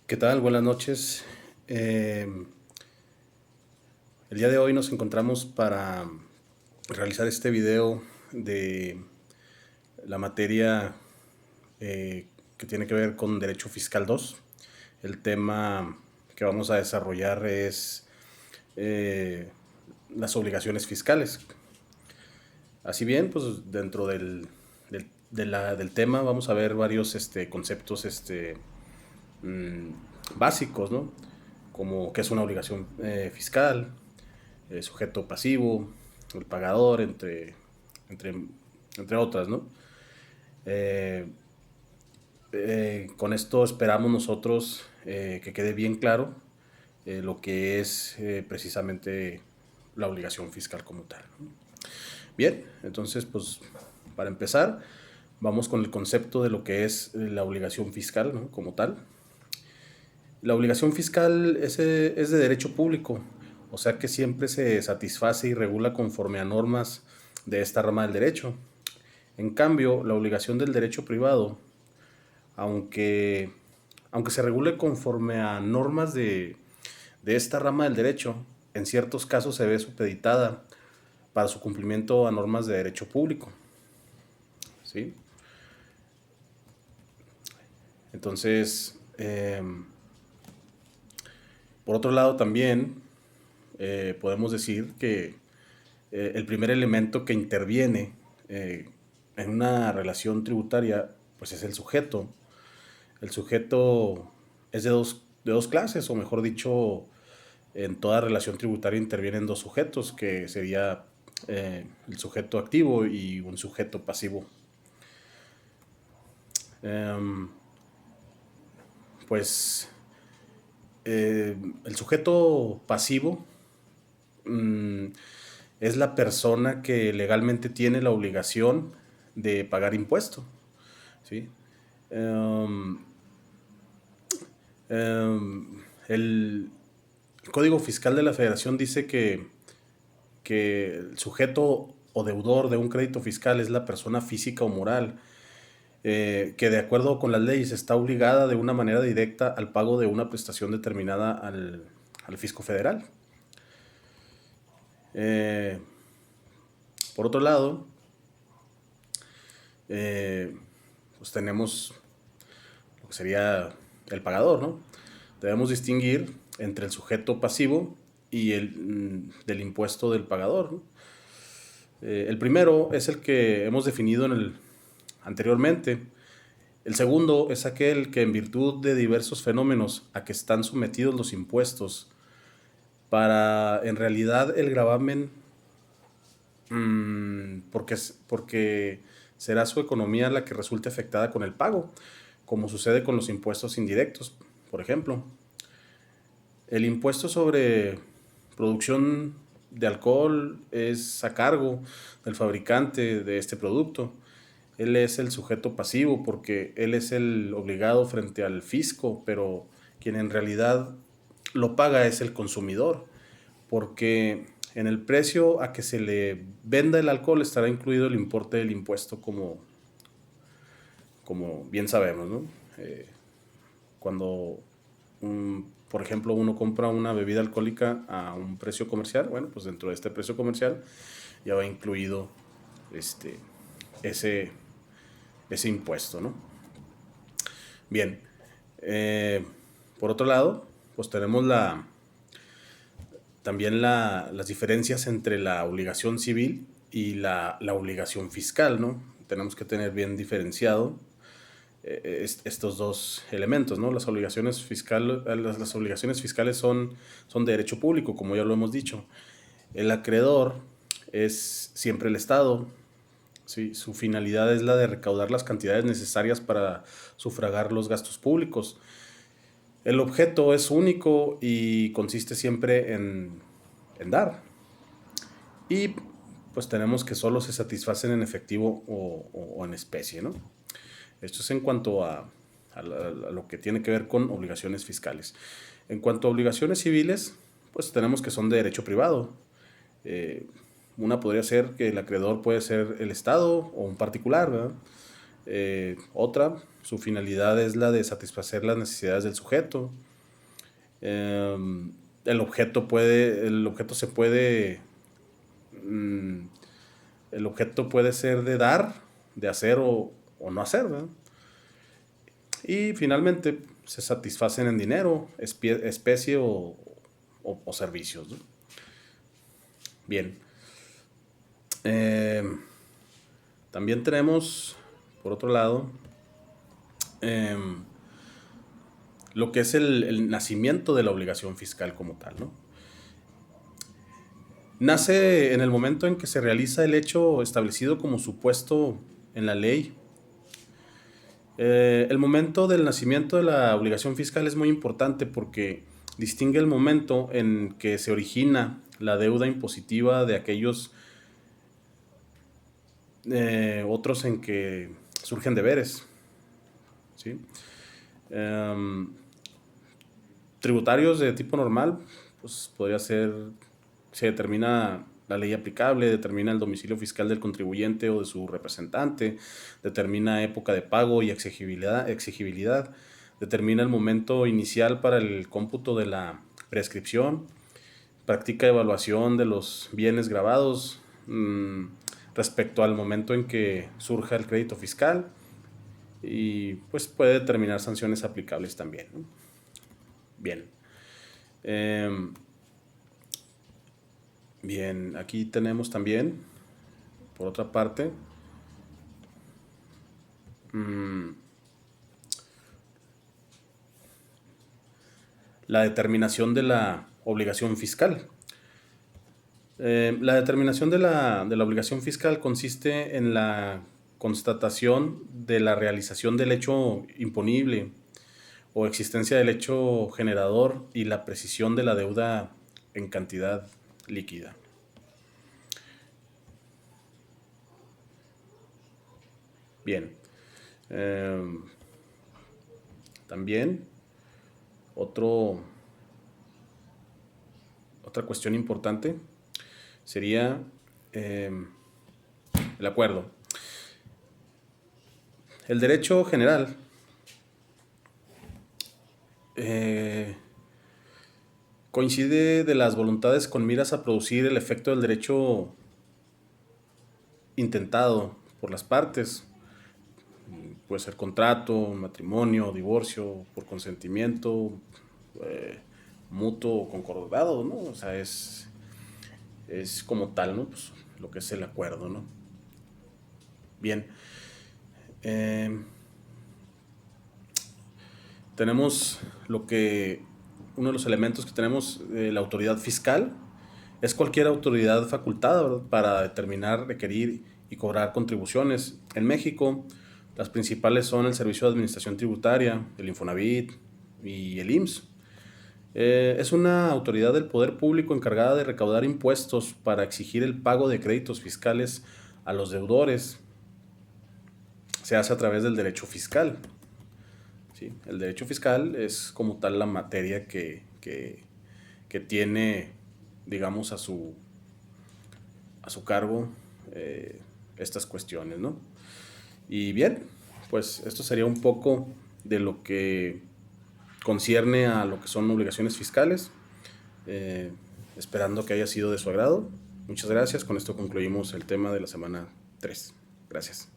¿Qué tal? Buenas noches. El día de hoy nos encontramos para realizar este video de la materia que tiene que ver con Derecho Fiscal 2. El tema que vamos a desarrollar es las obligaciones fiscales. Así bien, pues dentro del tema vamos a ver varios conceptos mm, básicos, ¿no? Como qué es una obligación fiscal, sujeto pasivo, el pagador, entre, entre otras, ¿no? Eh, con esto esperamos nosotros que quede bien claro lo que es precisamente la obligación fiscal como tal, ¿no? Bien, entonces pues para empezar vamos con el concepto de lo que es la obligación fiscal, ¿no? Como tal. La obligación fiscal es de derecho público, o sea que siempre se satisface y regula conforme a normas de esta rama del derecho. En cambio, la obligación del derecho privado, aunque, aunque se regule conforme a normas de esta rama del derecho, en ciertos casos se ve supeditada para su cumplimiento a normas de derecho público, ¿sí? Entonces, por otro lado también podemos decir que el primer elemento que interviene en una relación tributaria pues es el sujeto. El sujeto es de dos clases, o mejor dicho, en toda relación tributaria intervienen dos sujetos, que sería el sujeto activo y un sujeto pasivo. Um, pues el sujeto pasivo mm, es la persona que legalmente tiene la obligación de pagar impuesto, ¿sí? Um, el Código Fiscal de la Federación dice que el sujeto o deudor de un crédito fiscal es la persona física o moral que de acuerdo con las leyes está obligada de una manera directa al pago de una prestación determinada al fisco federal. Eh, por otro lado, eh, pues tenemos lo que sería el pagador, ¿no? Debemos distinguir entre el sujeto pasivo y del impuesto del pagador, ¿no? El primero es el que hemos definido anteriormente. El segundo es aquel que en virtud de diversos fenómenos a que están sometidos los impuestos, para en realidad el gravamen, porque será su economía la que resulte afectada con el pago, como sucede con los impuestos indirectos, por ejemplo. El impuesto sobre producción de alcohol es a cargo del fabricante de este producto. Él es el sujeto pasivo porque él es el obligado frente al fisco, pero quien en realidad lo paga es el consumidor, porque en el precio a que se le venda el alcohol estará incluido el importe del impuesto como bien sabemos, ¿no? Cuando, por ejemplo, uno compra una bebida alcohólica a un precio comercial, bueno, pues dentro de este precio comercial ya va incluido este, ese, ese impuesto, ¿no? Bien, eh, por otro lado, pues tenemos también las diferencias entre la obligación civil y la obligación fiscal, ¿no? Tenemos que tener bien diferenciado estos dos elementos, ¿no? Las obligaciones fiscales son de derecho público, como ya lo hemos dicho. El acreedor es siempre el Estado, ¿sí? Su finalidad es la de recaudar las cantidades necesarias para sufragar los gastos públicos. El objeto es único y consiste siempre en dar. Y pues tenemos que solo se satisfacen en efectivo o en especie, ¿no? Esto es en cuanto a lo que tiene que ver con obligaciones fiscales. En cuanto a obligaciones civiles, pues tenemos que son de derecho privado. Eh, una podría ser que el acreedor puede ser el Estado o un particular, ¿verdad? Otra, su finalidad es la de satisfacer las necesidades del sujeto. El objeto se puede, mm, el objeto puede ser de dar, de hacer o no hacer, ¿verdad? Y finalmente se satisfacen en dinero, especie o servicios, ¿no? Bien. También tenemos, por otro lado, em, lo que es el nacimiento de la obligación fiscal como tal, ¿no? Nace en el momento en que se realiza el hecho establecido como supuesto en la ley. El momento del nacimiento de la obligación fiscal es muy importante porque distingue el momento en que se origina la deuda impositiva de aquellos otros en que surgen deberes, ¿sí? Em, Tributarios de tipo normal, pues podría ser, se determina la ley aplicable, determina el domicilio fiscal del contribuyente o de su representante, determina época de pago y exigibilidad, determina el momento inicial para el cómputo de la prescripción, practica evaluación de los bienes grabados respecto al momento en que surja el crédito fiscal y pues puede determinar sanciones aplicables también, ¿no? Bien. Bien, aquí tenemos también, por otra parte, la determinación de la obligación fiscal. La determinación de la obligación fiscal consiste en la constatación de la realización del hecho imponible o existencia del hecho generador y la precisión de la deuda en cantidad líquida. Bien. También otra cuestión importante sería el acuerdo. El derecho general coincide de las voluntades con miras a producir el efecto del derecho intentado por las partes. Puede ser contrato, matrimonio, divorcio, por consentimiento, mutuo o concordado, ¿no? O sea, es como tal, ¿no? Pues, lo que es el acuerdo, ¿no? Bien. Tenemos uno de los elementos que tenemos, la autoridad fiscal. Es cualquier autoridad facultada, ¿verdad?, para determinar, requerir y cobrar contribuciones. En México, las principales son el Servicio de Administración Tributaria, el Infonavit y el IMSS. Es una autoridad del poder público encargada de recaudar impuestos para exigir el pago de créditos fiscales a los deudores. Se hace a través del derecho fiscal. ¿Sí? El derecho fiscal es como tal la materia que tiene, digamos, a su cargo estas cuestiones, ¿no? Y bien, pues esto sería un poco de lo que concierne a lo que son obligaciones fiscales, esperando que haya sido de su agrado. Muchas gracias, con esto concluimos el tema de la semana 3. Gracias.